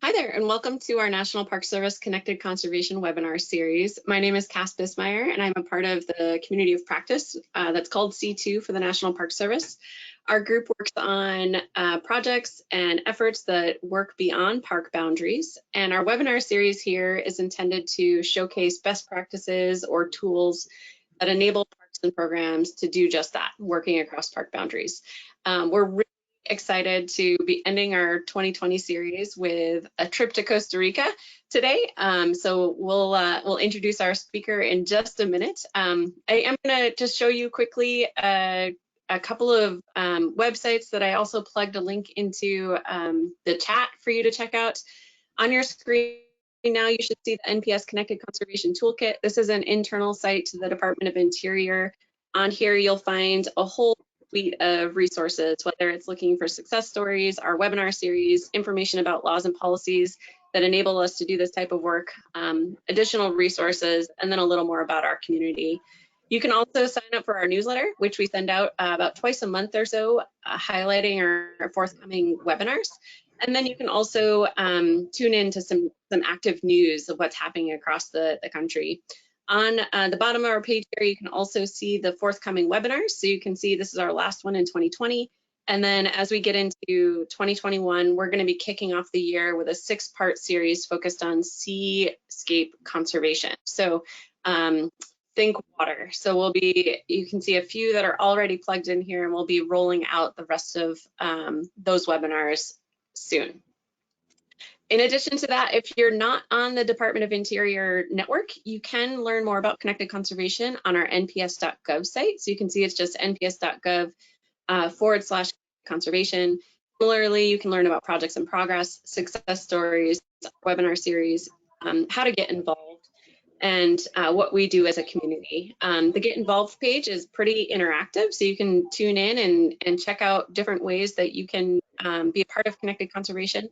Hi there, and welcome to our National Park Service Connected Conservation webinar series. My name is Cass Bismeyer, and I'm a part of the community of practice that's called C2 for the National Park Service. Our group works on projects and efforts that work beyond park boundaries, and our webinar series here is intended to showcase best practices or tools that enable parks and programs to do just that, working across park boundaries. We're really excited to be ending our 2020 series with a trip to Costa Rica today. So we'll introduce our speaker in just a minute. I am going to just show you quickly a couple of websites that I also plugged a link into the chat for you to check out. On your screen now, you should see the NPS Connected Conservation Toolkit. This is an internal site to the Department of Interior. On here, you'll find a whole suite of resources, whether it's looking for success stories, our webinar series, information about laws and policies that enable us to do this type of work, additional resources, and then a little more about our community. You can also sign up for our newsletter, which we send out about twice a month or so, highlighting our forthcoming webinars. And then you can also tune in to some active news of what's happening across the country. On the bottom of our page here, you can also see the forthcoming webinars. So you can see this is our last one in 2020. And then as we get into 2021, we're going to be kicking off the year with a 6-part series focused on seascape conservation. So think water. So you can see a few that are already plugged in here, and we'll be rolling out the rest of those webinars soon. In addition to that, if you're not on the Department of Interior network, you can learn more about connected conservation on our nps.gov site. So you can see it's just nps.gov/conservation. Similarly, you can learn about projects in progress, success stories, webinar series, how to get involved, and what we do as a community. The Get Involved page is pretty interactive, so you can tune in and check out different ways that you can be a part of connected conservation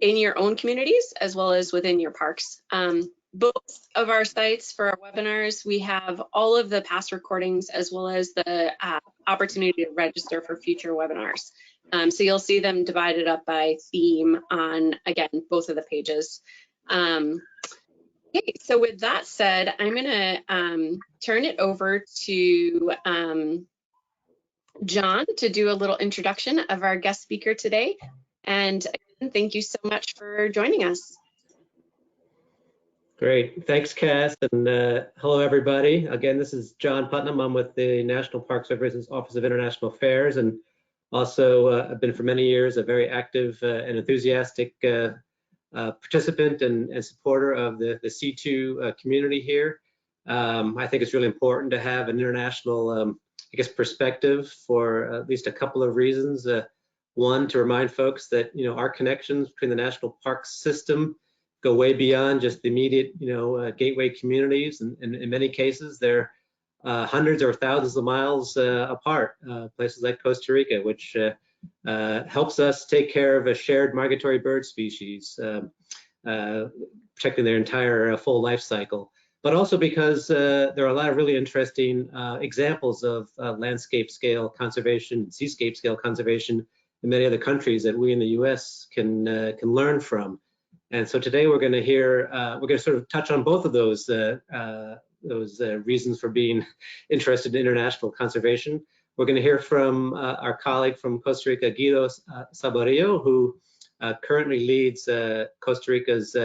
in your own communities as well as within your parks. Both of our sites for our webinars, we have all of the past recordings as well as the opportunity to register for future webinars. So you'll see them divided up by theme on, again, both of the pages. Okay, so with that said, I'm going to turn it over to John to do a little introduction of our guest speaker today. And again, thank you so much for joining us. Great, thanks Cass, and hello everybody. Again, this is John Putnam. I'm with the National Park Service's Office of International Affairs, and also I've been for many years a very active and enthusiastic participant and supporter of the C2 community here. I think it's really important to have an international, I guess, perspective for at least a couple of reasons. One, to remind folks that our connections between the national park system go way beyond just the immediate gateway communities, and in many cases they're hundreds or thousands of miles apart. Places like Costa Rica, which helps us take care of a shared migratory bird species, protecting their entire full life cycle. But also because there are a lot of really interesting examples of landscape scale conservation, seascape scale conservation in many other countries that we in the U.S. can learn from. And so today we're going to hear, we're going to sort of touch on both of those reasons for being interested in international conservation. We're going to hear from our colleague from Costa Rica, Guido Saborio, who currently leads Costa Rica's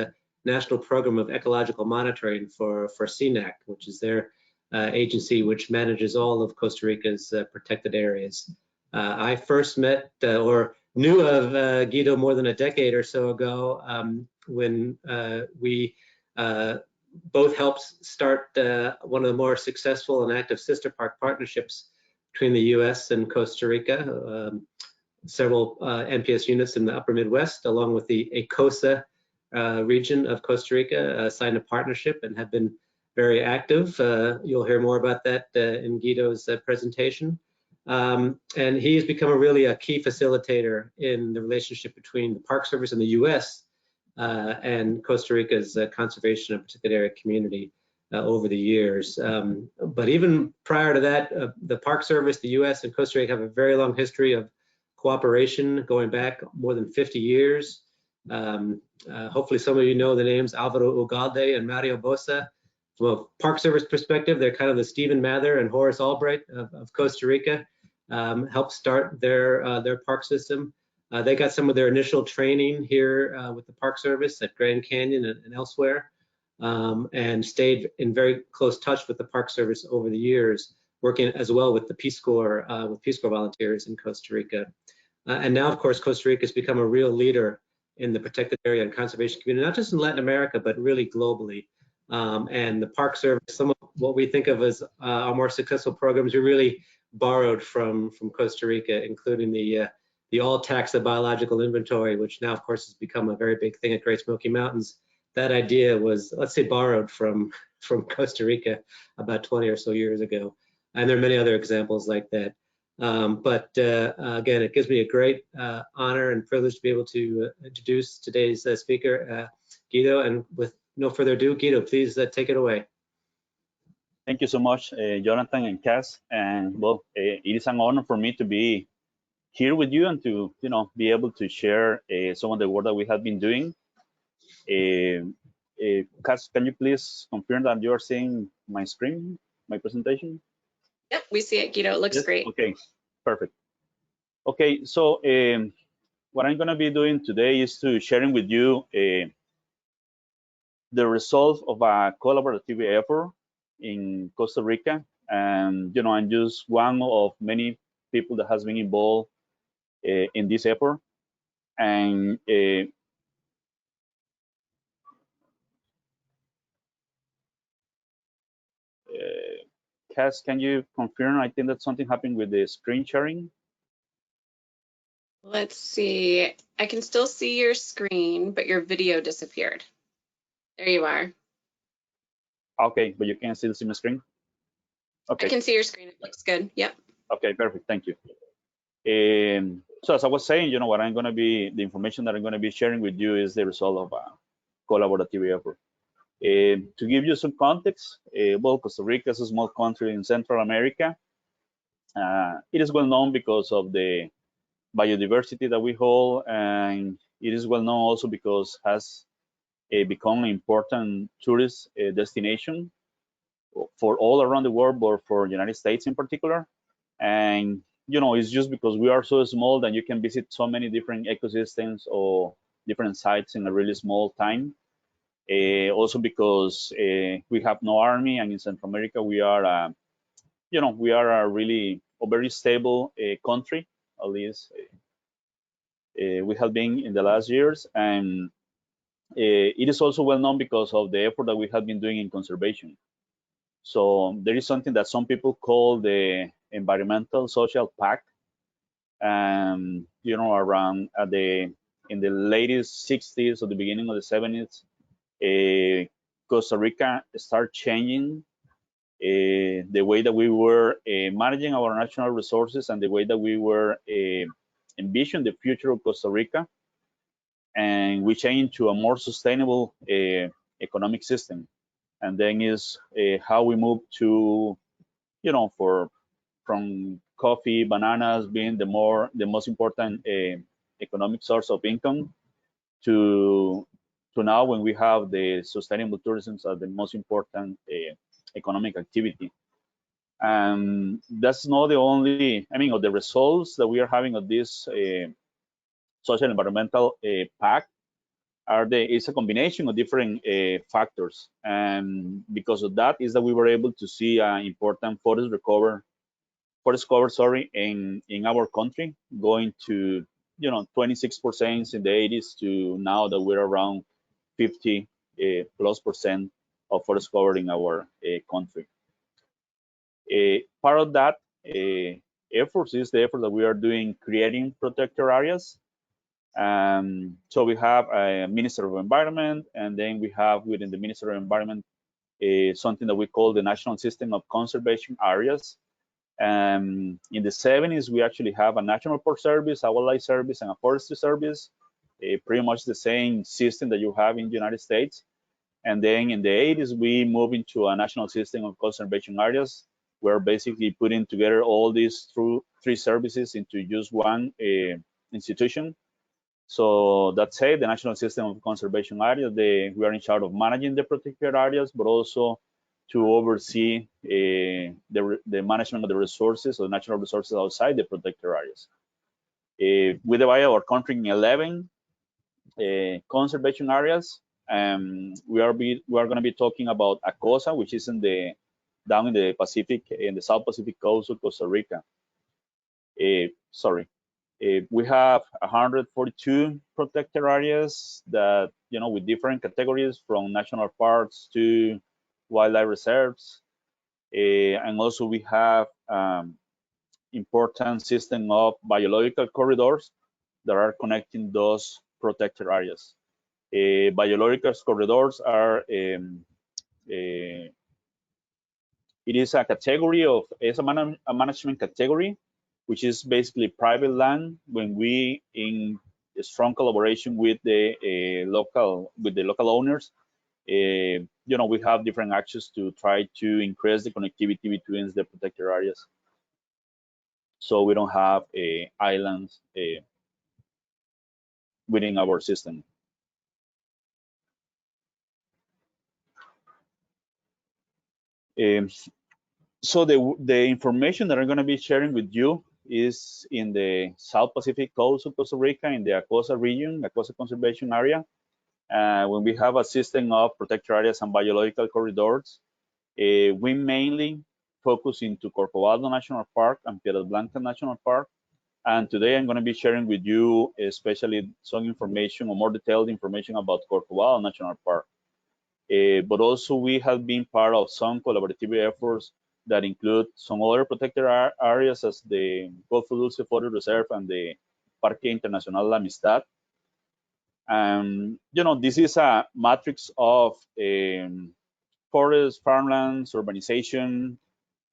National Program of Ecological Monitoring for CNAC, which is their agency which manages all of Costa Rica's protected areas. I first met or knew of Guido more than a decade or so ago when we both helped start one of the more successful and active sister park partnerships between the U.S. and Costa Rica. Several NPS units in the upper Midwest, along with the Costa region of Costa Rica, signed a partnership and have been very active. You'll hear more about that in Guido's presentation. And he has become really a key facilitator in the relationship between the Park Service in the U.S. And Costa Rica's conservation and protected area community over the years. But even prior to that, the Park Service, the U.S. and Costa Rica have a very long history of cooperation going back more than 50 years. Hopefully some of you know the names Alvaro Ugalde and Mario Bosa. From a Park Service perspective, they're kind of the Stephen Mather and Horace Albright of Costa Rica. Helped start their park system. They got some of their initial training here with the Park Service at Grand Canyon and elsewhere, and stayed in very close touch with the Park Service over the years, working as well with the Peace Corps volunteers in Costa Rica. And now, of course, Costa Rica has become a real leader in the protected area and conservation community, not just in Latin America, but really globally. And the Park Service, some of what we think of as our more successful programs, are really borrowed from Costa Rica, including the all taxa biological inventory, which now, of course, has become a very big thing at Great Smoky Mountains. That idea was, let's say, borrowed from Costa Rica about 20 or so years ago. And there are many other examples like that. Again, it gives me a great honor and privilege to be able to introduce today's speaker, Guido. And with no further ado, Guido, please take it away. Thank you so much, Jonathan and Cass. And well, it is an honor for me to be here with you and to be able to share some of the work that we have been doing. Cass, can you please confirm that you are seeing my screen, my presentation? Yep, we see it, Guido. It looks great. Okay, perfect. Okay, so what I'm going to be doing today is to sharing with you the result of a collaborative effort in Costa Rica. And I'm just one of many people that has been involved in this effort. And Cass, can you confirm? I think that something happened with the screen sharing. Let's see. I can still see your screen, but your video disappeared. There you are. Okay, but you can still see my screen? Okay. I can see your screen. It looks good. Yep. Okay, perfect. Thank you. So as I was saying, what I'm going to be, the information that I'm going to be sharing with you is the result of a collaborative effort. To give you some context, well, Costa Rica is a small country in Central America. It is well known because of the biodiversity that we hold, and it is well known also because it has become an important tourist destination for all around the world, but for the United States in particular. And it's just because we are so small that you can visit so many different ecosystems or different sites in a really small time. Also because we have no army, and in Central America we are, we are a really a very stable country, at least we have been in the last years. And it is also well known because of the effort that we have been doing in conservation. So there is something that some people call the environmental social pact. Around in the latest 60s or the beginning of the 70s, Costa Rica started changing the way that we were managing our natural resources and the way that we were envisioning the future of Costa Rica. And we changed to a more sustainable economic system. And then is how we move to, from coffee, bananas being the most important economic source of income to now when we have the sustainable tourism as the most important economic activity. And that's not the only, of the results that we are having of this social environmental pact it's a combination of different factors. And because of that is that we were able to see an important forest cover, in our country, going to 26% in the 80s to now that we're around 50 plus% of forest cover in our country. Part of that efforts is the effort that we are doing creating protected areas. So we have a Minister of Environment, and then we have within the Minister of Environment something that we call the National System of Conservation Areas. In the 70s, we actually have a National Park Service, a Wildlife Service, and a Forestry Service, pretty much the same system that you have in the United States. And then in the 80s, we moved into a National System of Conservation Areas. We're basically putting together all these three services into just one institution. So that said, the National System of Conservation Areas, we are in charge of managing the protected areas, but also to oversee the management of the resources, or natural resources outside the protected areas. We divide our country in 11 conservation areas. We are going to be talking about Costa, which is down in the Pacific, in the South Pacific coast of Costa Rica. We have 142 protected areas that, with different categories from national parks to wildlife reserves. And also we have important system of biological corridors that are connecting those protected areas. Biological corridors are, it is a category of, it's a management category, which is basically private land when we, in a strong collaboration with the local owners, we have different actions to try to increase the connectivity between the protected areas, so we don't have islands within our system. So the information that I'm going to be sharing with you is in the South Pacific coast of Costa Rica, in the Costa region, Costa Conservation Area. When we have a system of protected areas and biological corridors, we mainly focus into Corcovado National Park and Piedras Blancas National Park. And today I'm going to be sharing with you especially some information, or more detailed information, about Corcovado National Park. But also we have been part of some collaborative efforts that include some other protected areas, as the Golfo Dulce Forest Reserve and the Parque Internacional La Amistad. This is a matrix of forests, farmlands, urbanization.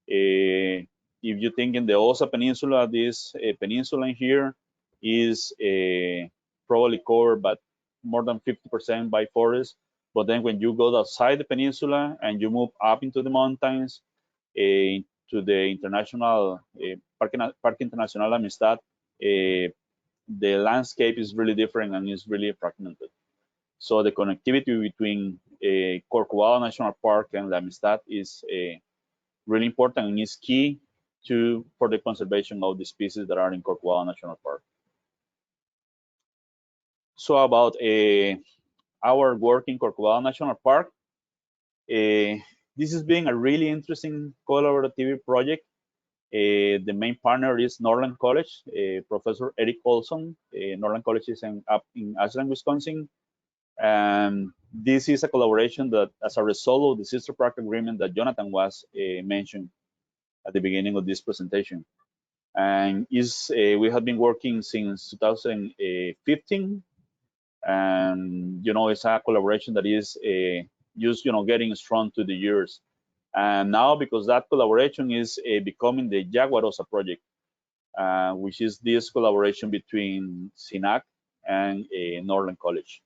If you think in the Osa Peninsula, this peninsula in here is probably covered by more than 50% by forest. But then when you go outside the peninsula and you move up into the mountains, to the international Parque Internacional Amistad, the landscape is really different and is really fragmented. So the connectivity between Corcovado National Park and La Amistad is really important and is key for the conservation of the species that are in Corcovado National Park. So about our work in Corcovado National Park, this has been a really interesting collaborative project. The main partner is Northland College, Professor Eric Olson. Northland College is up in Ashland, Wisconsin. And this is a collaboration that, as a result of the sister park agreement that Jonathan was mentioned at the beginning of this presentation. And we have been working since 2015. And, it's a collaboration that is just, getting strong to the years. And now, because that collaboration is becoming the Jaguars project, which is this collaboration between SINAC and Northland College.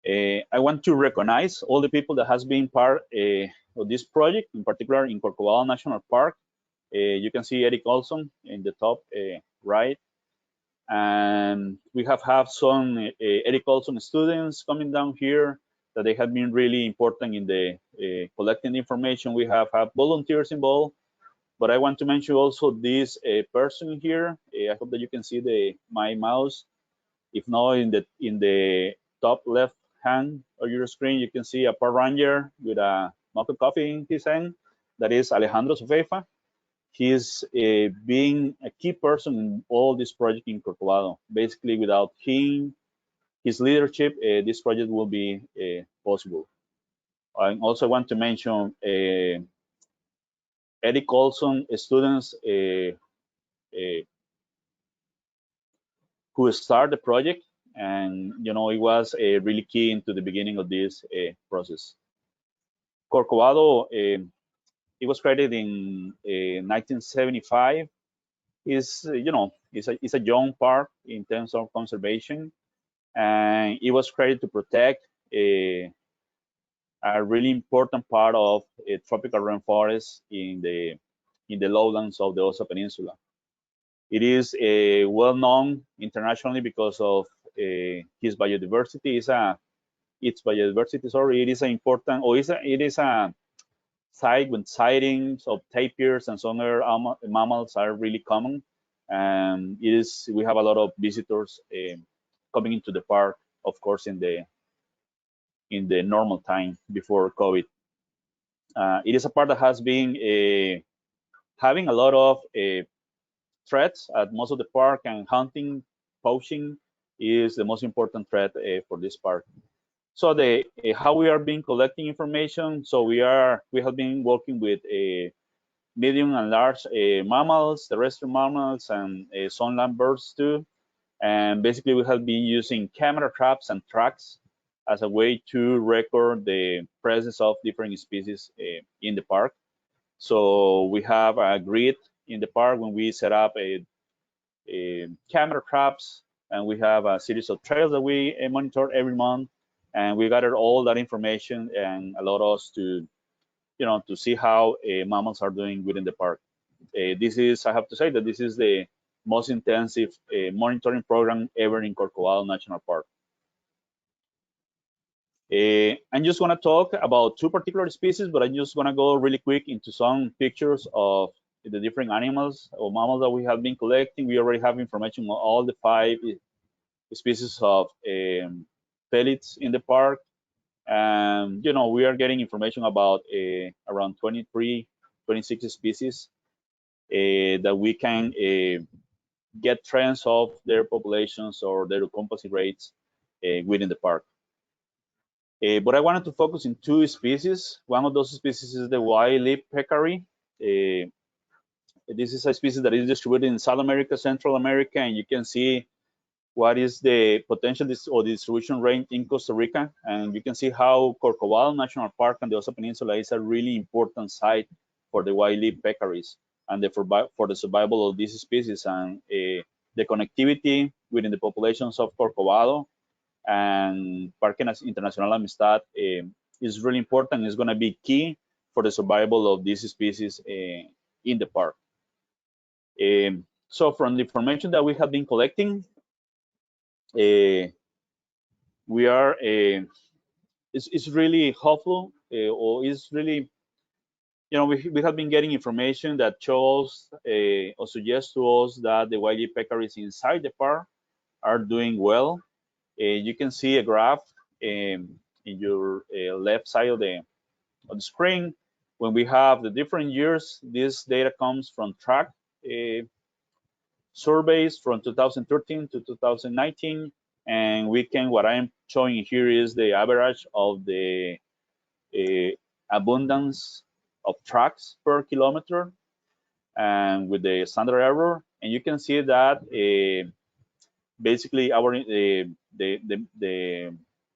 I want to recognize all the people that has been part of this project, in particular in Corcovado National Park. You can see Eric Olson in the top right. And we have some Eric Olson students coming down here that they have been really important in the collecting information. We have volunteers involved, but I want to mention also this person here. I hope that you can see my mouse. If not, in the top left hand of your screen, you can see a park ranger with a mug of coffee in his hand. That is Alejandro Sofeifa. He's being a key person in all this project in Corcovado. Basically, without his leadership, this project will be possible. I also want to mention Eric Olson students who started the project, and it was really key into the beginning of this process. Corcovado, it was created in 1975. It's a young park in terms of conservation, and it was created to protect a really important part of a tropical rainforest in the lowlands of the Osa Peninsula. It is well known internationally because of its biodiversity. Its biodiversity. Sorry, it is an important, or it is a site when sightings of tapirs and some other mammals are really common. And we have a lot of visitors coming into the park, of course, in the normal time before COVID. It is a park that has been having a lot of threats at most of the park, and hunting, poaching is the most important threat for this park. So how we are being collecting information. So we have been working with medium and large mammals, terrestrial mammals, and some land birds too. And basically, we have been using camera traps and tracks as a way to record the presence of different species in the park. So we have a grid in the park when we set up a camera traps, and we have a series of trails that we monitor every month, and we gather all that information and allow us to to see how mammals are doing within the park. I have to say that this is the most intensive monitoring program ever in Corcovado National Park. I'm just going to talk about two particular species, but I'm just going to go really quick into some pictures of the different animals or mammals that we have been collecting. We already have information on all the 5 species of felids in the park. And we are getting information about around 23, 26 species that we can get trends of their populations or their occupancy rates within the park. But I wanted to focus in 2 species. One of those species is the wide-lipped peccary. This is a species that is distributed in South America, Central America, and you can see what is the potential or distribution range in Costa Rica. And you can see how Corcovado National Park and the Osa Peninsula is a really important site for the wide-lipped peccaries and for the survival of these species, and the connectivity within the populations of Corcovado and Parque Internacional Amistad is really important. It's going to be key for the survival of these species in the park. So from the information that we have been collecting, we are it's really hopeful, or it's really, we have been getting information that shows or suggests to us that the wide-lipped peccaries inside the park are doing well. You can see a graph in your left side of the screen. When we have the different years, this data comes from track surveys from 2013 to 2019, and what I'm showing here is the average of the abundance of tracks per kilometer, and with the standard error. And you can see that basically our the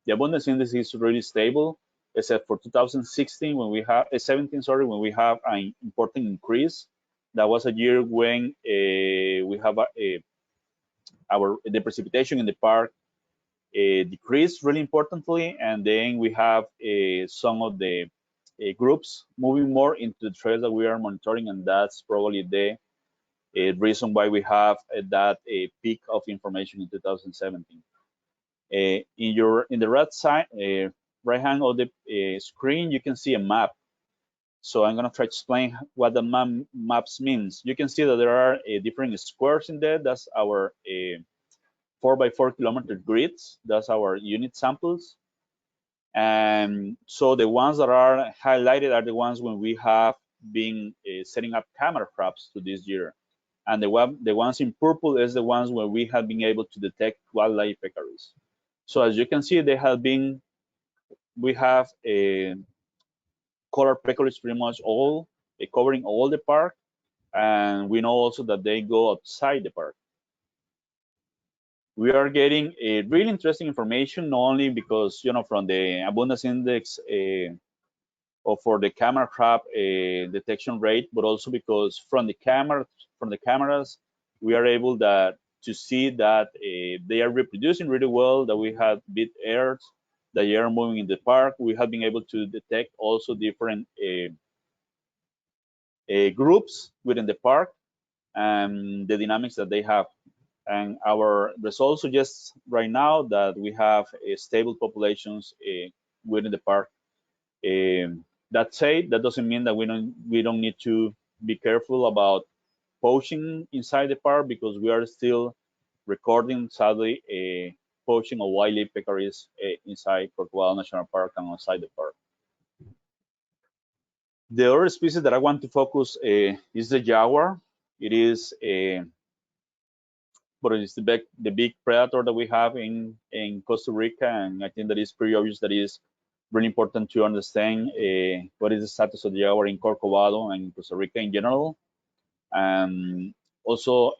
abundance index is really stable, except for 2016 when we have 17, sorry, when we have an important increase. That was a year when we have the precipitation in the park decreased really importantly, and then we have some of the groups moving more into the trails that we are monitoring, and that's probably the reason why we have that peak of information in 2017. In the right side, right hand of the screen, you can see a map. So I'm going to try to explain what the maps means. You can see that there are different squares in there. That's our 4x4 kilometer grids. That's our unit samples. And so the ones that are highlighted are the ones when we have been setting up camera traps to this year. And the ones in purple is the ones where we have been able to detect wildlife peccaries. So as you can see, we have colored peccaries pretty much all covering all the park, and we know also that they go outside the park. We are getting really interesting information, not only because from the abundance index or for the camera trap detection rate, but also because from the cameras we are able to see that they are reproducing really well, that we have bit airs, that they are moving in the park. We have been able to detect also different groups within the park, and the dynamics that they have. And our results suggest right now that we have stable populations within the park. That said, that doesn't mean that we don't need to be careful about poaching inside the park, because we are still recording, sadly, poaching of wildlife peccaries inside Corcovado National Park and outside the park. The other species that I want to focus is the jaguar. It is but it's the big predator that we have in Costa Rica, and I think that is pretty obvious that it is really important to understand what is the status of the jaguar in Corcovado and Costa Rica in general. Also,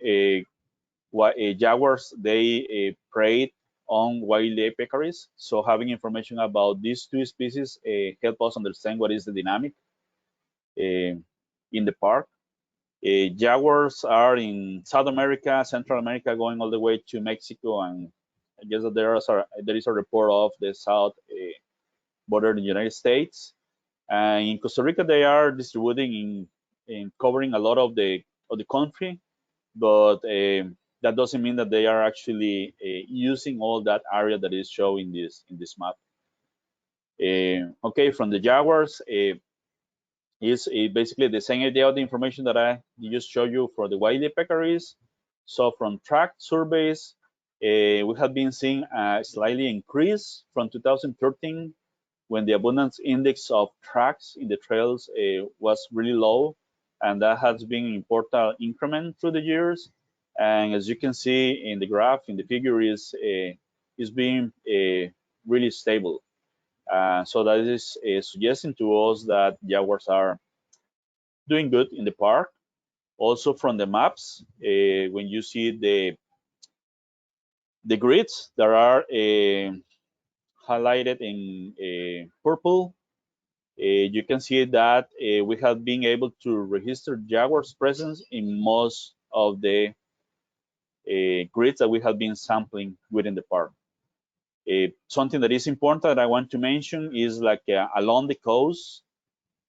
jaguars, they prey on wildlife peccaries. So having information about these two species help us understand what is the dynamic in the park. Jaguars are in South America, Central America, going all the way to Mexico, and I guess that there is a report of the south border in the United States. And in Costa Rica, they are distributing in covering a lot of the country, but that doesn't mean that they are actually using all that area that is shown in this map. Okay, from the jaguars, is basically the same idea of the information that I just showed you for the wildlife peccaries. So from track surveys, we have been seeing a slightly increase from 2013, when the abundance index of tracks in the trails was really low, and that has been an important increment through the years. And as you can see in the graph, in the figure, is being really stable. So that is suggesting to us that jaguars are doing good in the park. Also from the maps, when you see the grids that are highlighted in purple, you can see that we have been able to register jaguars' presence in most of the grids that we have been sampling within the park. Something that is important that I want to mention is like along the coast,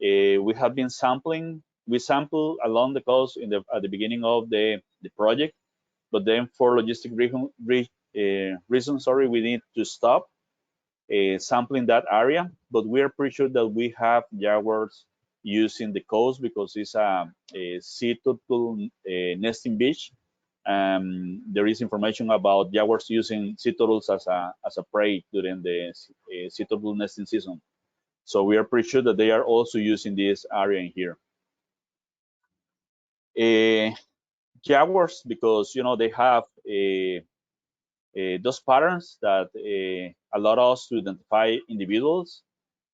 we have been sampling. We sampled along the coast at the beginning of the project, but then for logistic reasons, we need to stop sampling that area. But we are pretty sure that we have jaguars using the coast, because it's a sea turtle nesting beach. There is information about jaguars using sea turtles as a prey during the sea turtle nesting season. So we are pretty sure that they are also using this area in here. Jaguars, because they have those patterns that allow us to identify individuals.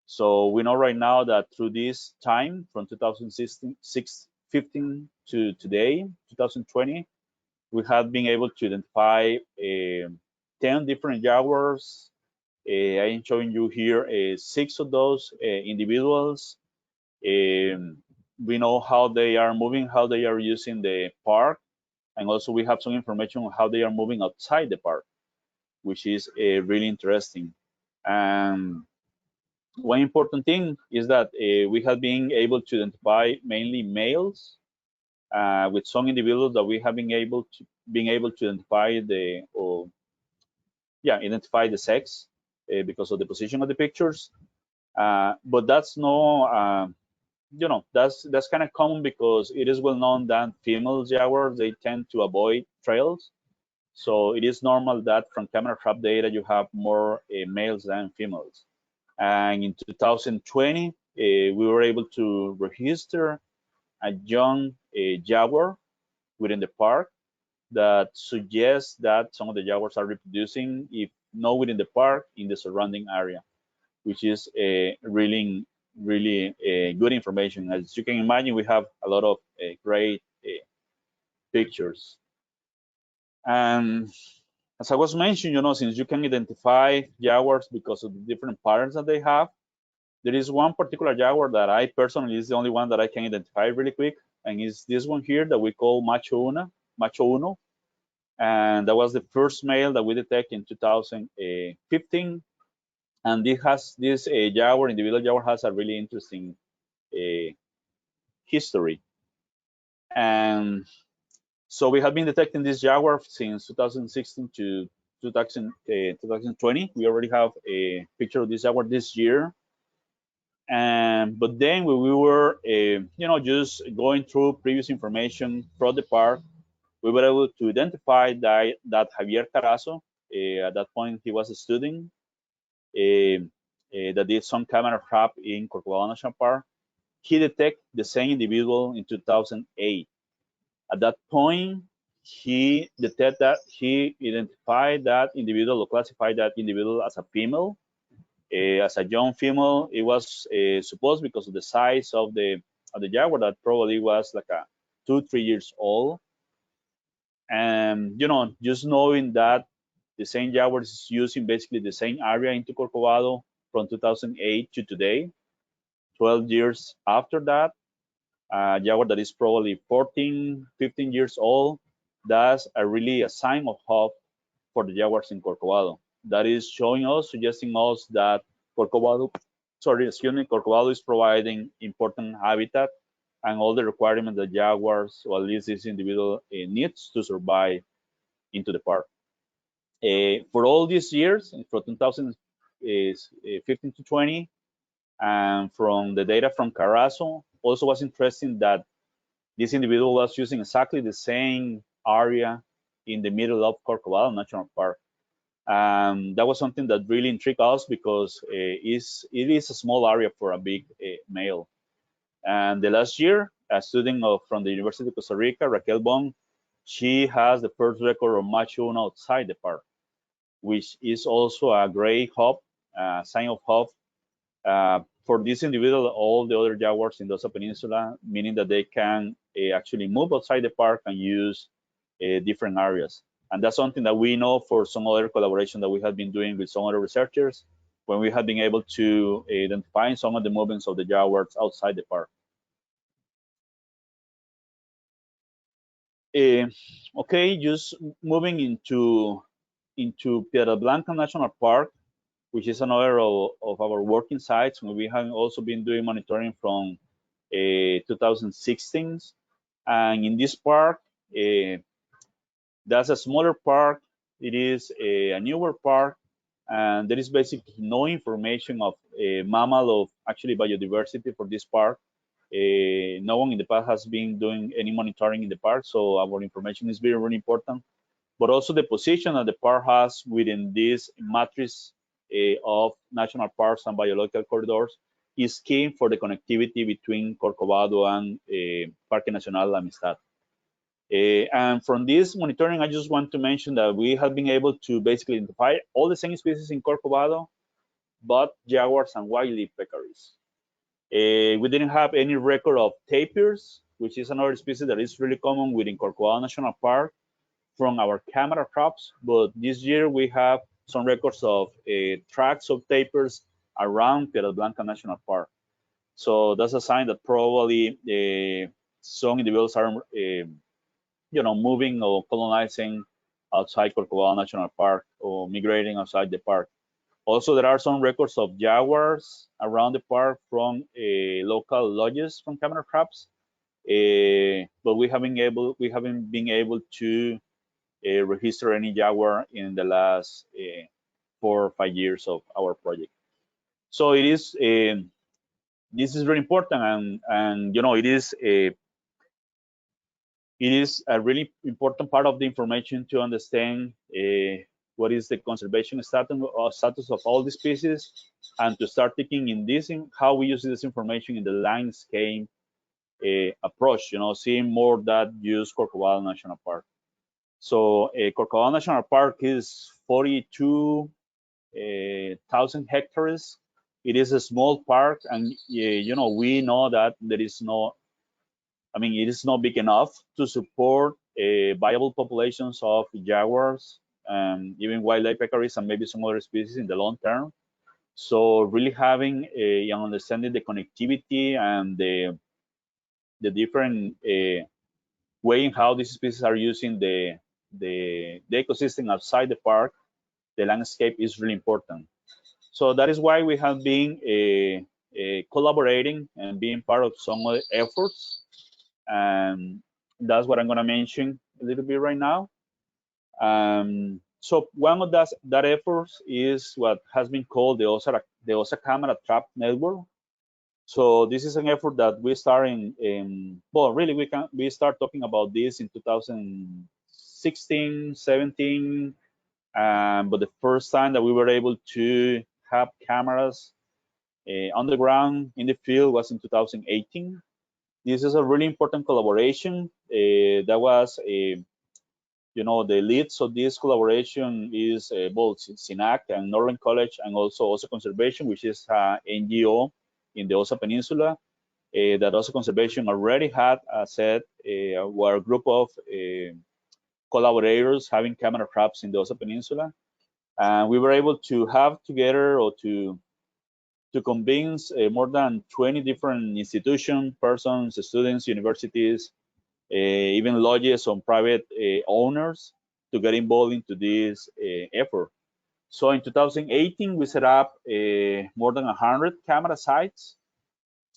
So we know right now that through this time, from 2015 to today, 2020, we have been able to identify 10 different jaguars. I am showing you here 6 of those individuals. We know how they are moving, how they are using the park, and also we have some information on how they are moving outside the park, which is really interesting. One important thing is that we have been able to identify mainly males, with some individuals that we have been able to identify identify the sex because of the position of the pictures. But that's no, that's kind of common, because it is well known that female jaguars, they tend to avoid trails. So it is normal that from camera trap data you have more males than females. And in 2020, we were able to register a young jaguar within the park that suggests that some of the jaguars are reproducing, if not within the park, in the surrounding area, which is really good information. As you can imagine, we have a lot of great pictures. And as I was mentioning, since you can identify jaguars because of the different patterns that they have, there is one particular jaguar that I personally is the only one that I can identify really quick, and is this one here that we call Macho Uno. And that was the first male that we detect in 2015. And this individual jaguar has a really interesting history. And So we have been detecting this Jaguar since 2016 to 2020. We already have a picture of this Jaguar this year. But then when we were, just going through previous information from the park, we were able to identify that Javier Carazo, at that point he was a student, that did some camera trap in Corcovado National Park. He detected the same individual in 2008. At that point, he identified that individual or classified that individual as a female. As a young female, it was supposed, because of the size of the jaguar, that probably was like a 2-3 years old. And just knowing that the same jaguar is using basically the same area into Corcovado from 2008 to today, 12 years after that, jaguar that is probably 14, 15 years old, that's really a sign of hope for the jaguars in Corcovado. That is showing us, suggesting us that Corcovado is providing important habitat and all the requirements that jaguars, or at least this individual, needs to survive into the park. For all these years, from 2015 to 20, and from the data from Currasows, also was interesting that this individual was using exactly the same area in the middle of Corcovado National Park. That was something that really intrigued us, because it is a small area for a big male. And the last year, a student from the University of Costa Rica, Raquel Bong, she has the first record of macho outside the park, which is also a great hope, sign of hope for this individual, all the other jaguars in Dosa Peninsula, meaning that they can actually move outside the park and use different areas. And that's something that we know for some other collaboration that we have been doing with some other researchers, when we have been able to identify some of the movements of the jaguars outside the park. Okay, just moving into Piedra Blanca National Park, which is another of our working sites. We have also been doing monitoring from 2016. And in this park, that's a smaller park. It is a newer park, and there is basically no information of mammal of actually biodiversity for this park. No one in the past has been doing any monitoring in the park, so our information is very, very important. But also the position that the park has within this matrix of national parks and biological corridors is key for the connectivity between Corcovado and Parque Nacional Amistad. And from this monitoring, I just want to mention that we have been able to basically identify all the same species in Corcovado, but jaguars and wildlife peccaries. We didn't have any record of tapirs, which is another species that is really common within Corcovado National Park, from our camera traps. But this year we have some records of tracks of tapirs around Piedra Blanca National Park. So that's a sign that probably some individuals are moving or colonizing outside Corcovado National Park, or migrating outside the park. Also, there are some records of jaguars around the park from local lodges from camera traps, but we haven't been able to register any jaguar in the last 4 or 5 years of our project. So it is this is very important, and it is a really important part of the information to understand what is the conservation status of all the species, and to start thinking in how we use this information in the landscape approach, seeing more that use Corcovado National Park. So Corcovado National Park is 42,000 hectares. It is a small park, and we know that it is not big enough to support viable populations of jaguars, even wildlife peccaries, and maybe some other species in the long term. So really having understanding the connectivity and the different way in how these species are using the ecosystem outside the park, the landscape, is really important. So that is why we have been collaborating and being part of some of the efforts. And that's what I'm going to mention a little bit right now. So one of that efforts is what has been called the OSA Camera Trap Network. So this is an effort that we start well, really we start talking about this in 2016, 17, but the first time that we were able to have cameras on the ground in the field was in 2018. This is a really important collaboration. That was the leads of this collaboration is both SINAC and Northern College, and also OSA Conservation, which is an NGO in the OSA Peninsula. That OSA Conservation already had were a group of collaborators having camera traps in the OSA Peninsula. And we were able to have together or to convince more than 20 different institutions, persons, students, universities, even lodges or private owners to get involved into this effort. So in 2018, we set up more than 100 camera sites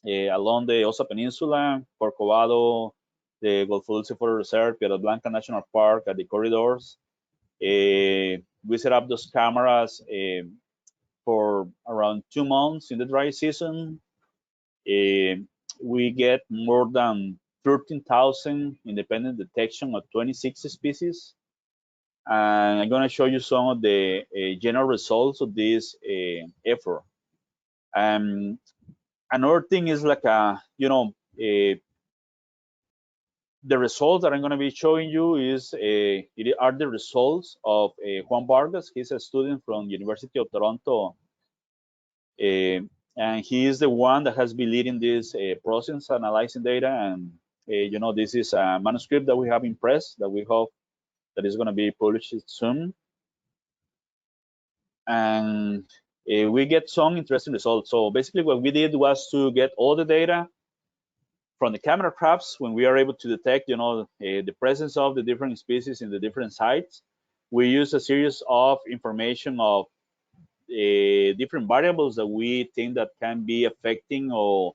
along the Osa Peninsula, Corcovado, the Golfo Dulce Forest Reserve, Piedra Blanca National Park, at the corridors. We set up those cameras for around 2 months in the dry season. We get more than 13,000 independent detection of 26 species. And I'm going to show you some of the general results of this effort. Another thing is like, the results that I'm going to be showing you are the results of Juan Vargas. He's a student from University of Toronto, and he is the one that has been leading this process, analyzing data. And this is a manuscript that we have in press that we hope that is going to be published soon. And we get some interesting results. So basically what we did was to get all the data from the camera traps when we are able to detect, the presence of the different species in the different sites. We use a series of information of different variables that we think that can be affecting or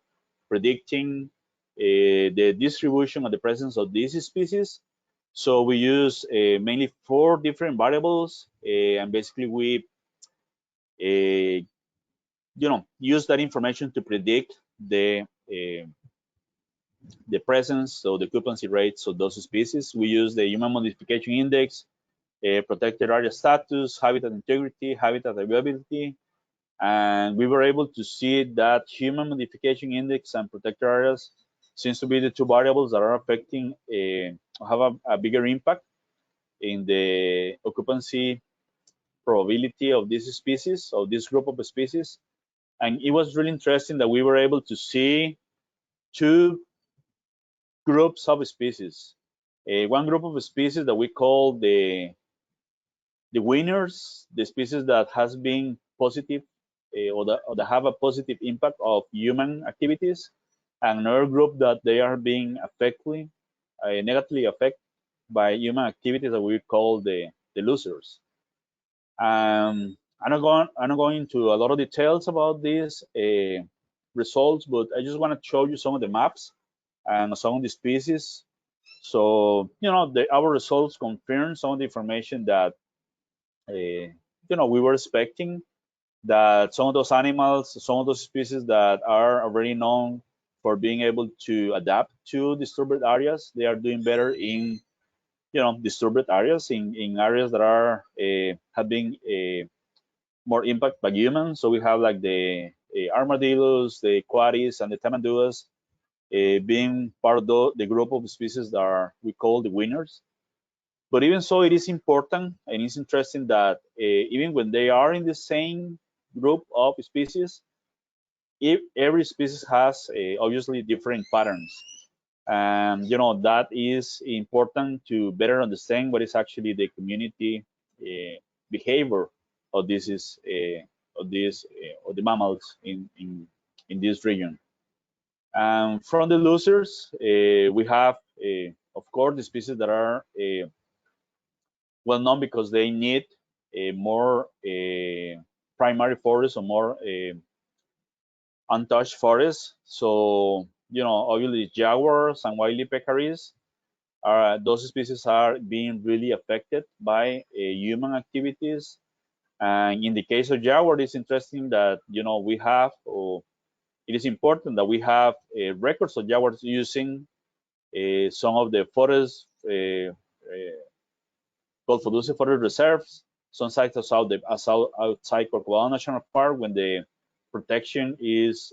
predicting the distribution of the presence of these species. So we use mainly 4 different variables, and basically we use that information to predict the presence, so the occupancy rates of those species. We use the Human Modification Index, protected area status, habitat integrity, habitat availability, and we were able to see that Human Modification Index and protected areas seems to be the 2 variables that are affecting, have a bigger impact in the occupancy probability of this species, of this group of species. And it was really interesting that we were able to see 2 groups of species. One group of species that we call the winners, the species that has been positive or that have a positive impact of human activities, and another group that they are being negatively affected by human activities that we call the losers. I'm not going into a lot of details about these results, but I just want to show you some of the maps and some of the species. So, our results confirm some of the information that, we were expecting, that some of those animals, some of those species that are already known for being able to adapt to disturbed areas, they are doing better in, disturbed areas, in areas that are having more impact by humans. So we have like the armadillos, the quarries, and the tamanduas being part of the group of species that we call the winners. But even so, it is important and it's interesting that even when they are in the same group of species, every species has obviously different patterns. And that is important to better understand what is actually the community behavior of the mammals in this region. From the losers, we have, of course, the species that are well known because they need more primary forests or more untouched forests. So, obviously Jaguars and wily peccaries. those species are being really affected by human activities. And in the case of jaguar, it's interesting that we have, or it is important that we have records of jaguars using some of the forests called Forest reserves. Some sites outside Corcovado National Park when the protection is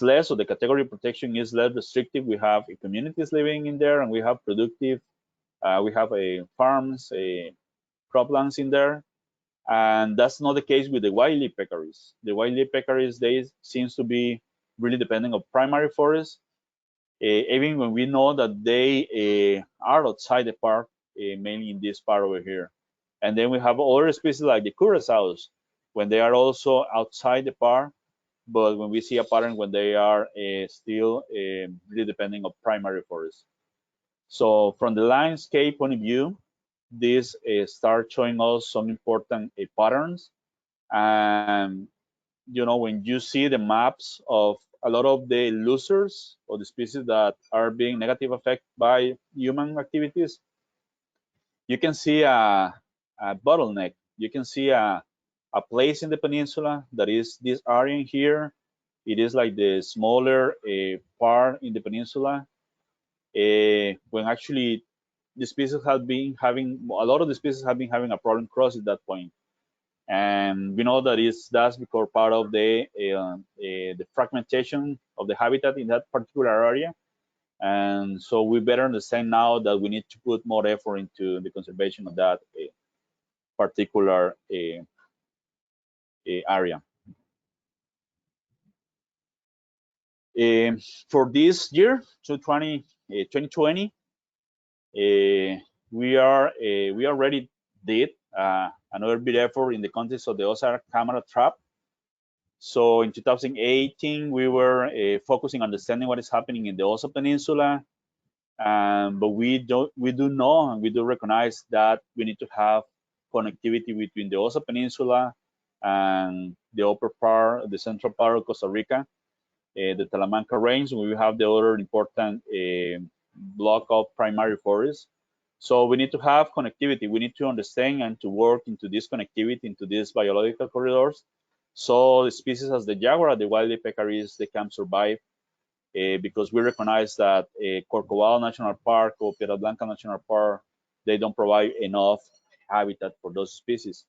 less, or the category of protection is less restrictive. We have communities living in there, and we have productive. We have farms, croplands in there, and that's not the case with the wildlife peccaries. The wildlife peccaries, they seems to be really depending on primary forests, even when we know that they are outside the park, mainly in this part over here. And then we have other species like the Currasows, when they are also outside the park, but when we see a pattern when they are still really depending on primary forests. So from the landscape point of view, this starts showing us some important patterns. And when you see the maps of a lot of the losers or the species that are being negatively affected by human activities, you can see a bottleneck. You can see a place in the peninsula that is this area here. It is like the smaller part in the peninsula. When actually the species have been having, a lot of the species have been having a problem crossing that point. And we know that that's because part of the fragmentation of the habitat in that particular area. And so we better understand now that we need to put more effort into the conservation of that particular area. For this year, 2020, we already did another big effort in the context of the OSAR camera trap. So in 2018, we were focusing on understanding what is happening in the Osa Peninsula, but we do know and we do recognize that we need to have connectivity between the Osa Peninsula and the upper part, the central part of Costa Rica, the Talamanca Range. We have the other important block of primary forests. So we need to have connectivity. We need to understand and to work into this connectivity, into these biological corridors. So the species as the jaguar, the wildlife peccaries, they can survive because we recognize that Corcovado National Park or Piedra Blanca National Park, they don't provide enough habitat for those species.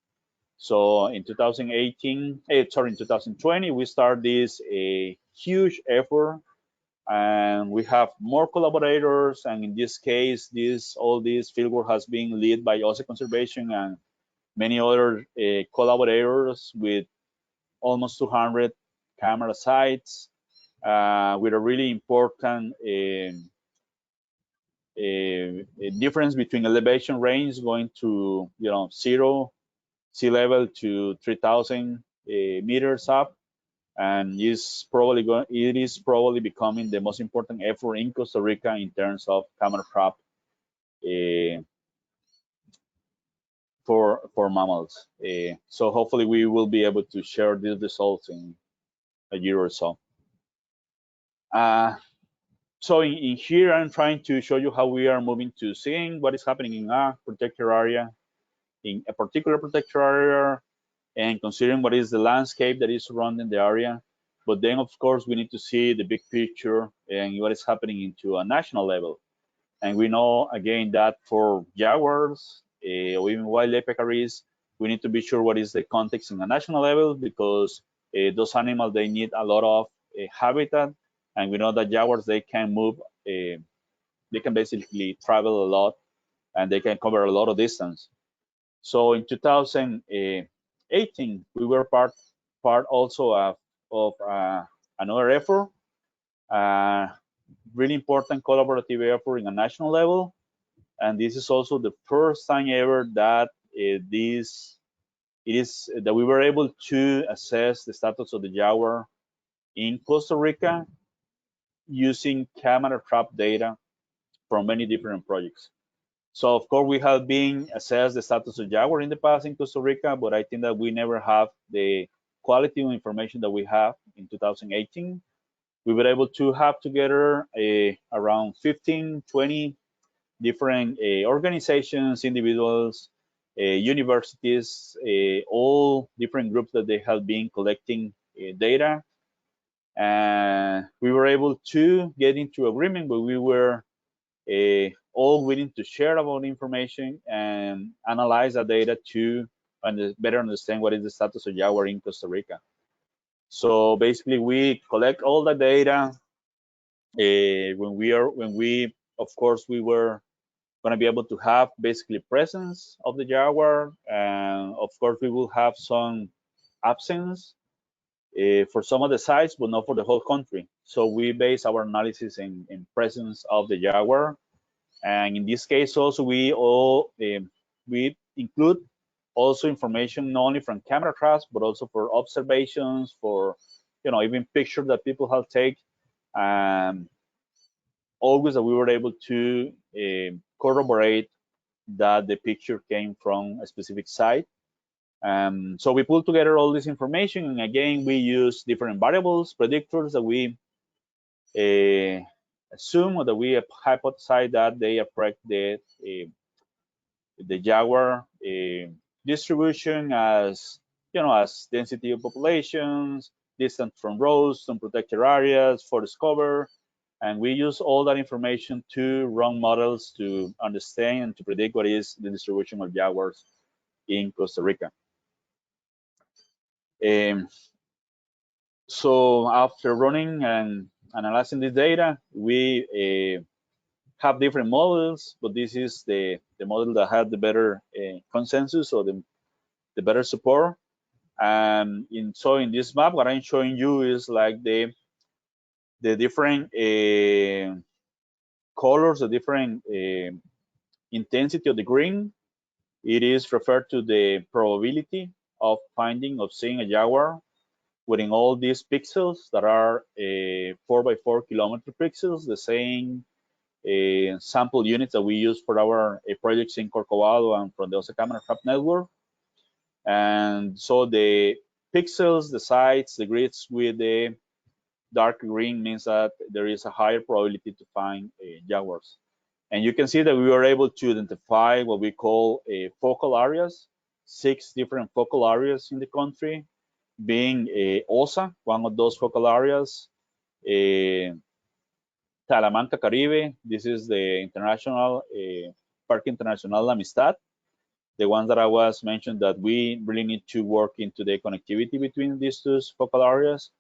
So in 2020, we start this huge effort, and we have more collaborators. And in this case, all this fieldwork has been led by OSE Conservation and many other collaborators with almost 200 camera sites with a really important difference between elevation range going to 0 sea level to 3,000 meters up, and it is probably becoming the most important effort in Costa Rica in terms of camera trap for mammals. So hopefully we will be able to share these results in a year or so. So in here, I'm trying to show you how we are moving to seeing what is happening in a protected area, in a particular protected area, and considering what is the landscape that is surrounding the area. But then, of course, we need to see the big picture and what is happening into a national level. And we know, again, that for jaguars or even wildlife peccaries, we need to be sure what is the context in a national level, because those animals, they need a lot of habitat. And we know that jaguars, they can move, they can basically travel a lot, and they can cover a lot of distance. So in 2018, we were part also of another effort, really important collaborative effort in a national level. And this is also the first time ever that we were able to assess the status of the jaguar in Costa Rica using camera trap data from many different projects. So of course we have been assessed the status of jaguar in the past in Costa Rica, but I think that we never have the quality of information that we have in 2018. we were able to have together around 15, 20 different organizations, individuals, universities, all different groups that they have been collecting data. And we were able to get into agreement, but we were all willing to share about information and analyze the data to better understand what is the status of Jaguar in Costa Rica. So basically, we collect all the data. When we, of course, we were going to be able to have basically presence of the Jaguar, and of course, we will have some absence for some of the sites, but not for the whole country. So we base our analysis in presence of the Jaguar. And in this case, also we include also information not only from camera traps, but also for observations, for even pictures that people have taken. Always that we were able to corroborate that the picture came from a specific site. So we pulled together all this information, and again, we use different variables, predictors that we assume or that we hypothesize that they affect the Jaguar distribution as as density of populations, distance from roads, some protected areas, forest cover, and we use all that information to run models to understand and to predict what is the distribution of Jaguars in Costa Rica. So after running and analyzing this data, we have different models, but this is the model that had the better consensus or the better support. So in this map, what I'm showing you is like the different colors, the different intensity of the green. It is referred to the probability of seeing a Jaguar within all these pixels that are 4x4 kilometer pixels, the same sample units that we use for our projects in Corcovado and from the OSA Camera Trap Network. And so the pixels, the sites, the grids with the dark green means that there is a higher probability to find Jaguars. And you can see that we were able to identify what we call focal areas, 6 different focal areas in the country, being OSA, one of those focal areas, Talamanca Caribe, this is the International Parque Internacional La Amistad, the one that I was mentioned that we really need to work into the connectivity between these two focal areas.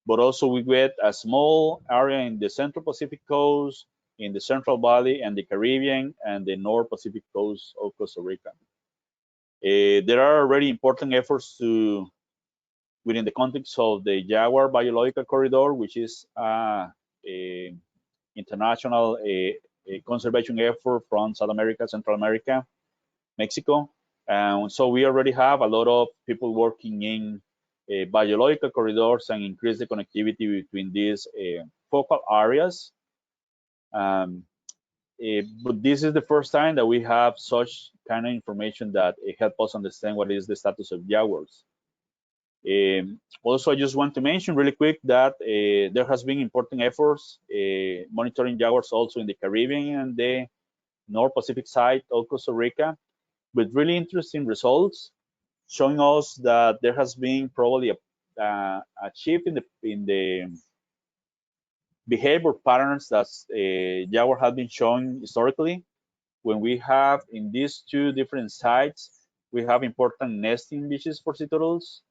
But also we get a small area in the Central Pacific coast, in the Central Valley and the Caribbean and the North Pacific coast of Costa Rica. There are already important efforts within the context of the Jaguar Biological Corridor, which is a international conservation effort from South America, Central America, Mexico. So we already have a lot of people working in biological corridors and increase the connectivity between these focal areas. But this is the first time that we have such kind of information that help us understand what is the status of Jaguars. Also, I just want to mention really quick that there has been important efforts monitoring Jaguars also in the Caribbean and the North Pacific side of Costa Rica, with really interesting results, showing us that there has been probably a shift in the behavior patterns that Jaguar have been showing historically. When we have in these 2 different sites, we have important nesting beaches for sea turtles,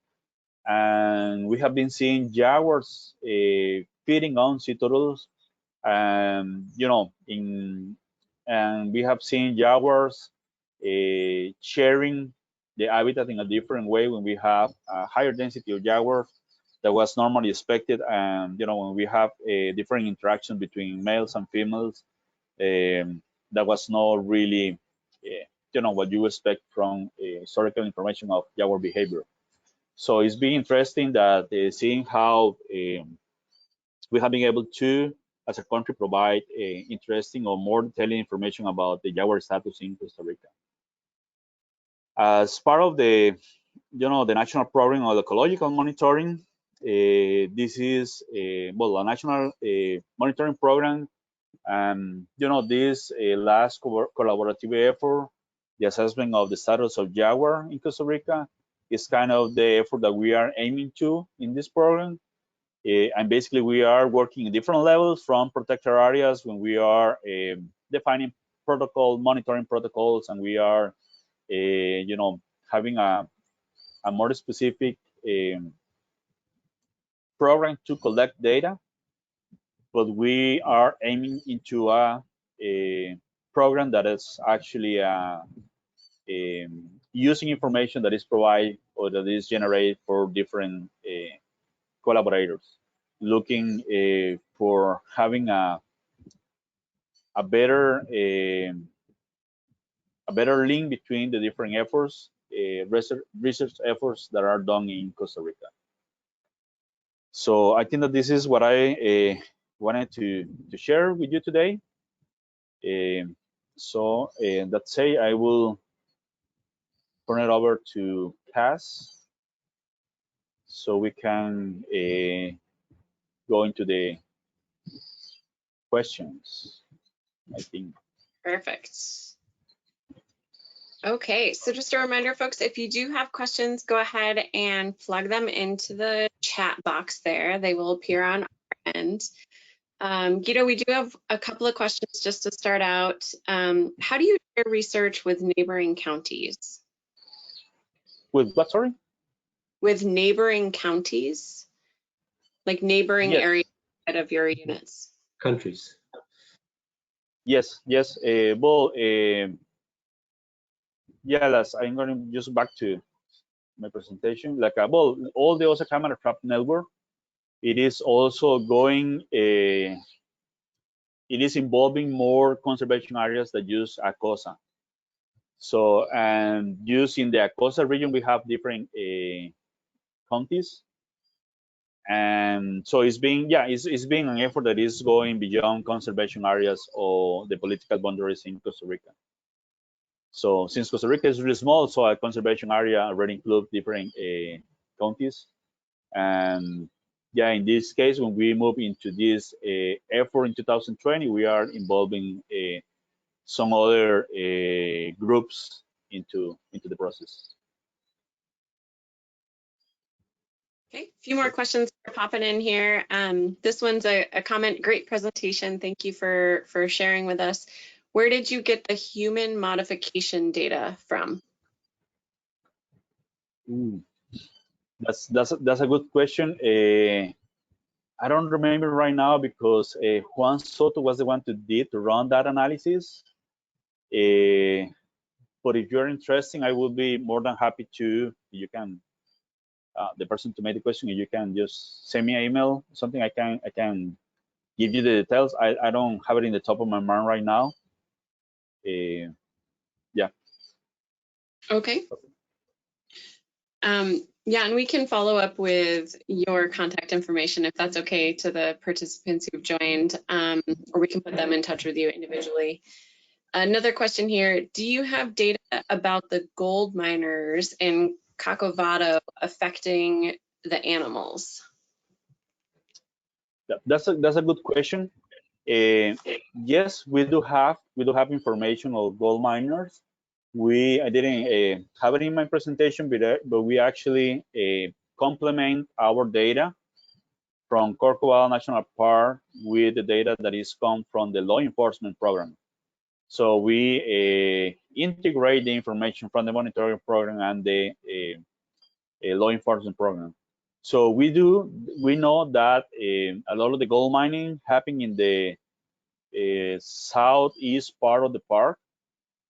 and we have been seeing Jaguars feeding on sea turtles, and and we have seen Jaguars sharing the habitat in a different way when we have a higher density of Jaguars that was normally expected, and when we have a different interaction between males and females, that was not really what you expect from historical information of Jaguar behavior. So it's been interesting that seeing how we have been able to, as a country, provide interesting or more detailed information about the Jaguar status in Costa Rica. As part of the, the national program of ecological monitoring, This is well, a national monitoring program. This last collaborative effort, the assessment of the status of Jaguar in Costa Rica, is kind of the effort that we are aiming to in this program. And basically, we are working in different levels from protected areas when we are defining monitoring protocols, and we are, having a more specific program to collect data. But we are aiming into a program that is actually using information that is provided or that is generated for different collaborators, looking for having a better link between the different efforts, research efforts that are done in Costa Rica. So I think that this is what I wanted to share with you today. So that say, I will turn it over to Cass so we can go into the questions, I think. Perfect. Okay, so just a reminder, folks, if you do have questions, go ahead and plug them into the chat box there. They will appear on our end. Guido, we do have a couple of questions just to start out. How do you share research with neighboring counties? With what, sorry? With neighboring counties, like neighboring Yes. areas of your units. Countries. Yes. Well, yeah, I'm going to just back to my presentation. Like, well, all the OSA camera trap network, it is also going, it is involving more conservation areas that use ACOSA. So, and using the ACOSA region, we have different counties. And so it's being an effort that is going beyond conservation areas or the political boundaries in Costa Rica. So since Costa Rica is really small, so a conservation area already includes different counties. And yeah, in this case, when we move into this effort in 2020, we are involving some other groups into the process. Okay, a few more questions are popping in here. This one's a comment. Great presentation. Thank you for sharing with us. Where did you get the human modification data from? That's a good question. I don't remember right now because Juan Soto was the one to run that analysis. But if you're interested, I will be more than happy to. You can, the person to make the question, you can just send me an email, something I can give you the details. I don't have it in the top of my mind right now. Yeah. Okay. Yeah, and we can follow up with your contact information if that's okay to the participants who've joined, or we can put them in touch with you individually. Another question here, do you have data about the gold miners in Corcovado affecting the animals? That's a good question. Yes, we do have information of gold miners. I didn't have it in my presentation, but we actually complement our data from Corcovado National Park with the data that is come from the law enforcement program. So we integrate the information from the monitoring program and the law enforcement program. So we know that a lot of the gold mining happening in the southeast part of the park,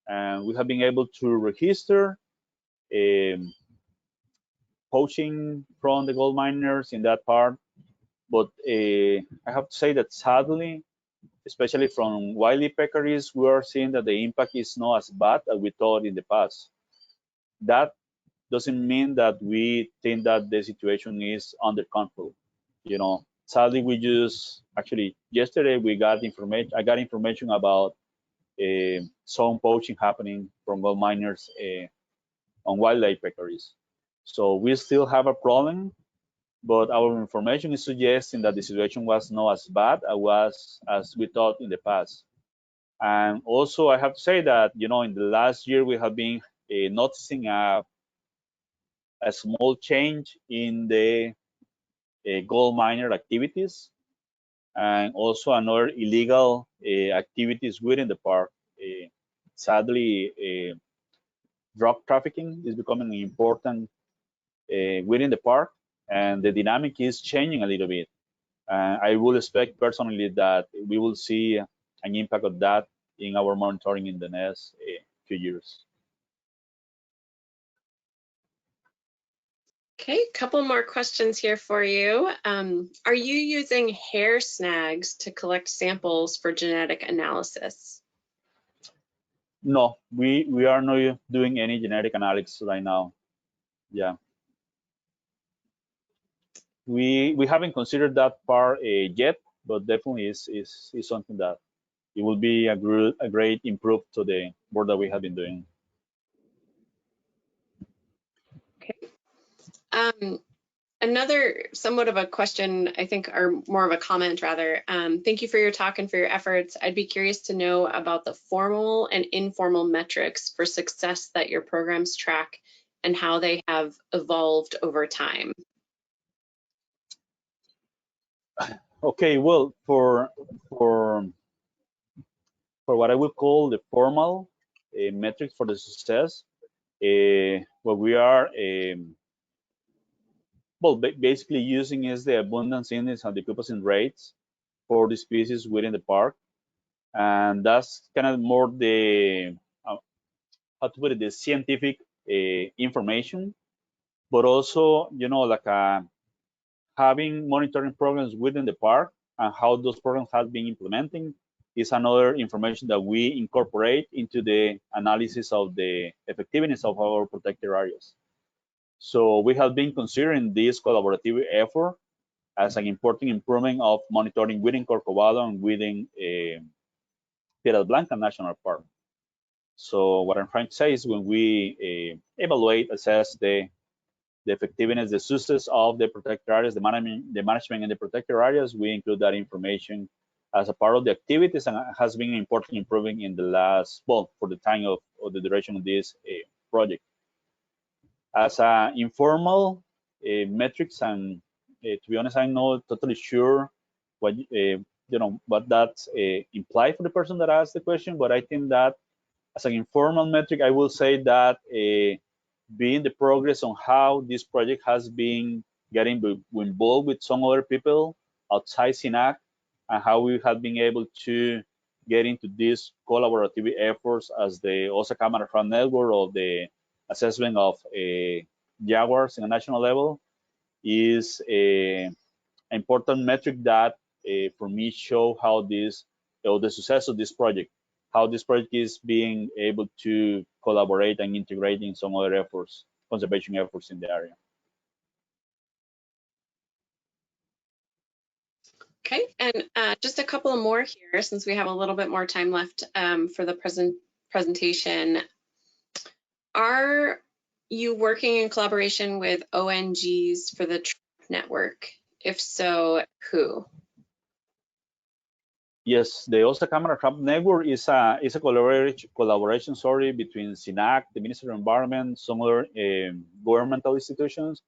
and we have been able to register poaching from the gold miners in that part. But I have to say that sadly, especially from wily peccaries, we are seeing that the impact is not as bad as we thought in the past. That doesn't mean that we think that the situation is under control. Sadly, we just actually yesterday I got information about some poaching happening from gold miners on wildlife peccaries. So we still have a problem, but our information is suggesting that the situation was not as bad as we thought in the past. And also, I have to say that, in the last year, we have been noticing a small change in the gold miner activities, and also another illegal activities within the park. Sadly, drug trafficking is becoming important within the park, and the dynamic is changing a little bit. I will expect personally that we will see an impact of that in our monitoring in the next few years. Okay, couple more questions here for you. Are you using hair snags to collect samples for genetic analysis? No, we are not doing any genetic analysis right now. Yeah. We haven't considered that part yet, but definitely is something that it will be a great improve to the work that we have been doing. Okay. Another somewhat of a question, I think, or more of a comment rather. Thank you for your talk and for your efforts. I'd be curious to know about the formal and informal metrics for success that your programs track and how they have evolved over time. Okay, well, for what I would call the formal metrics for the success, what we are basically using is the abundance index and the occupancy rates for the species within the park, and that's kind of more the how to put it, the scientific information, but also like having monitoring programs within the park and how those programs have been implementing is another information that we incorporate into the analysis of the effectiveness of our protected areas. So we have been considering this collaborative effort as an important improvement of monitoring within Corcovado and within Piedras Blancas National Park. So what I'm trying to say is when we evaluate, assess the effectiveness, the success of the protected areas, the management in the protected areas, we include that information as a part of the activities, and has been important improving in the last, well, for the time of the duration of this project. As informal metrics, and to be honest, I'm not totally sure what what that implies for the person that asked the question, but I think that as an informal metric, I will say that being the progress on how this project has been getting involved with some other people outside SINAC, and how we have been able to get into these collaborative efforts as the OSA Camera Trap Network, or the assessment of Jaguars in a national level, is an important metric that for me show how this, the success of this project, how this project is being able to collaborate and integrate in some other efforts, conservation efforts in the area. Okay, and just a couple more here, since we have a little bit more time left for the presentation. Are you working in collaboration with ONGs for the TRAP network? If so, who? Yes, the OSA Camera Trap Network is a collaboration between SINAC, the Ministry of Environment, some other governmental institutions,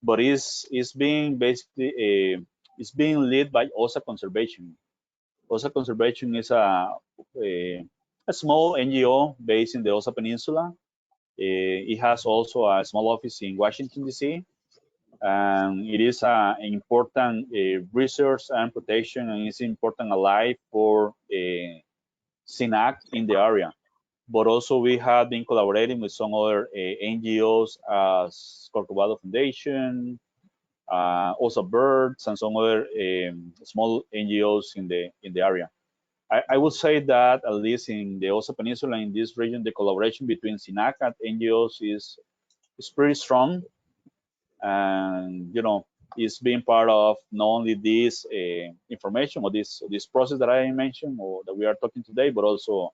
but is being basically is being led by OSA Conservation. OSA Conservation is a small NGO based in the OSA Peninsula. It has also a small office in Washington, D.C., and it is an important research and protection, and it's important ally for SINAC in the area. But also we have been collaborating with some other NGOs as Corcovado Foundation, also Birds, and some other small NGOs in the area. I would say that at least in the OSA Peninsula, in this region, the collaboration between SINAC and NGOs is pretty strong, and is being part of not only this information or this process that I mentioned or that we are talking today, but also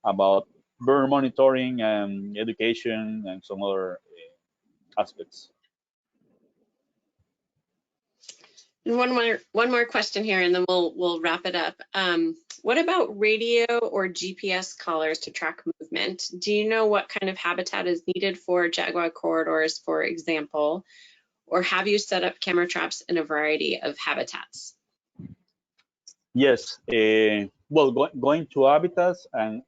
about bird monitoring and education and some other aspects. And one more question here, and then we'll wrap it up. What about radio or GPS collars to track movement? Do you know what kind of habitat is needed for jaguar corridors, for example, or have you set up camera traps in a variety of habitats? Yes. Well, going to habitats, and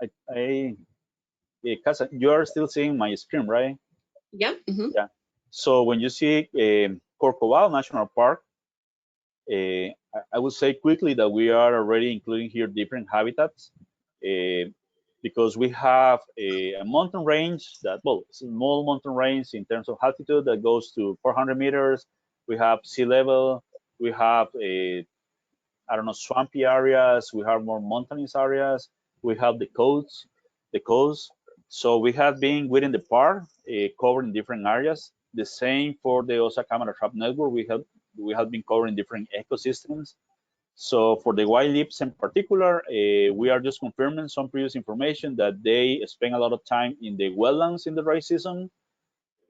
Casa, you are still seeing my screen, right? Yeah. Mm-hmm. Yeah. So when you see Corcovado National Park, I would say quickly that we are already including here different habitats, because we have a mountain range that, well, small mountain range in terms of altitude that goes to 400 meters. We have sea level. We have I don't know, swampy areas. We have more mountainous areas. We have the coast. So we have been within the park, covering different areas. The same for the OSA camera trap network. We have been covering different ecosystems. So for the wild lips in particular, we are just confirming some previous information that they spend a lot of time in the wetlands in the dry season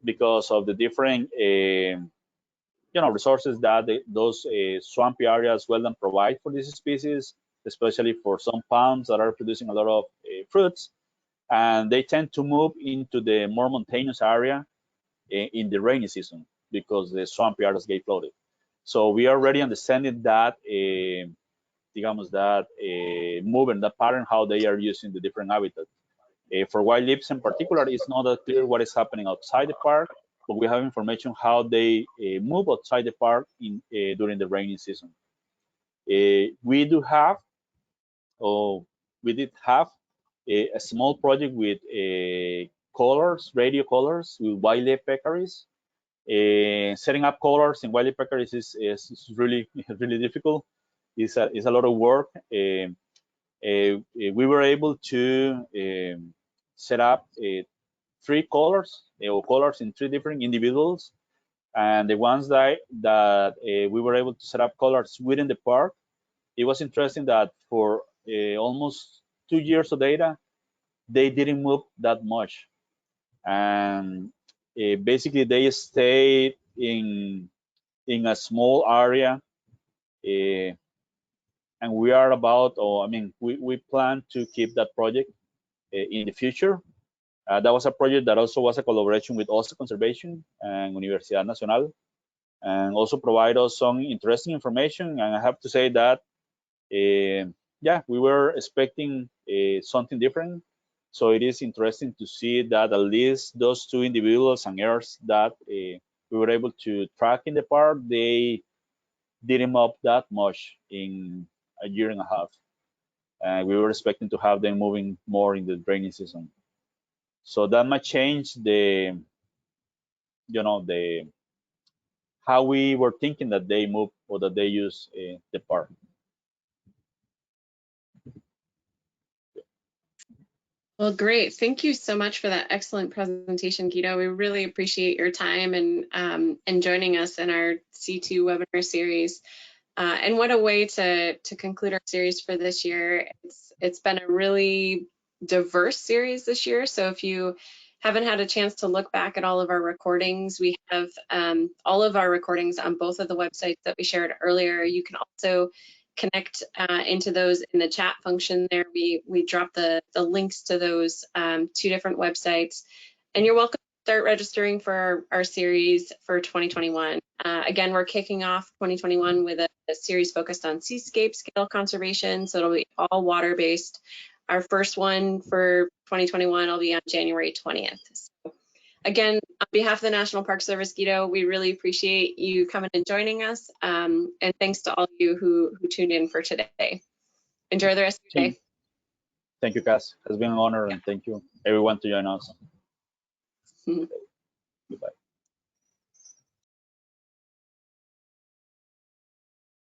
because of the different resources that those swampy areas wetland provide for these species, especially for some palms that are producing a lot of fruits. And they tend to move into the more mountainous area in the rainy season because the swampy areas get flooded. So we are already understanding that, movement, that pattern, how they are using the different habitats. For wild lips in particular, it's not that clear what is happening outside the park, but we have information how they move outside the park during the rainy season. We did have a small project with radio collars with wildlife peccaries. Setting up collars in wildlife peccaries is really really difficult. It's a lot of work. We were able to set up 3 collars or collars in 3 different individuals, and the ones that we were able to set up collars within the park. It was interesting that for almost 2 years of data, they didn't move that much, and basically they stayed in a small area. And we are we plan to keep that project in the future. That was a project that also was a collaboration with OSA Conservation and Universidad Nacional, and also provide us some interesting information. And I have to say that, we were expecting something different. So it is interesting to see that at least those 2 individuals and heirs that we were able to track in the park, they didn't move that much in a year and a half. We were expecting to have them moving more in the rainy season. So that might change the how we were thinking that they move or that they use the park. Well, great. Thank you so much for that excellent presentation, Guido. We really appreciate your time and joining us in our C2 webinar series. And what a way to conclude our series for this year. It's been a really diverse series this year. So if you haven't had a chance to look back at all of our recordings, we have all of our recordings on both of the websites that we shared earlier. You can also connect into those in the chat function there. We dropped the links to those 2 different websites. And you're welcome to start registering for our series for 2021. Again, we're kicking off 2021 with a series focused on seascape scale conservation. So it'll be all water-based. Our first one for 2021 will be on January 20th. So again, on behalf of the National Park Service, Guido, we really appreciate you coming and joining us. And thanks to all of you who tuned in for today. Enjoy the rest of your day. Thank you, Cass. It has been an honor, and thank you everyone to join us. Mm-hmm. Goodbye.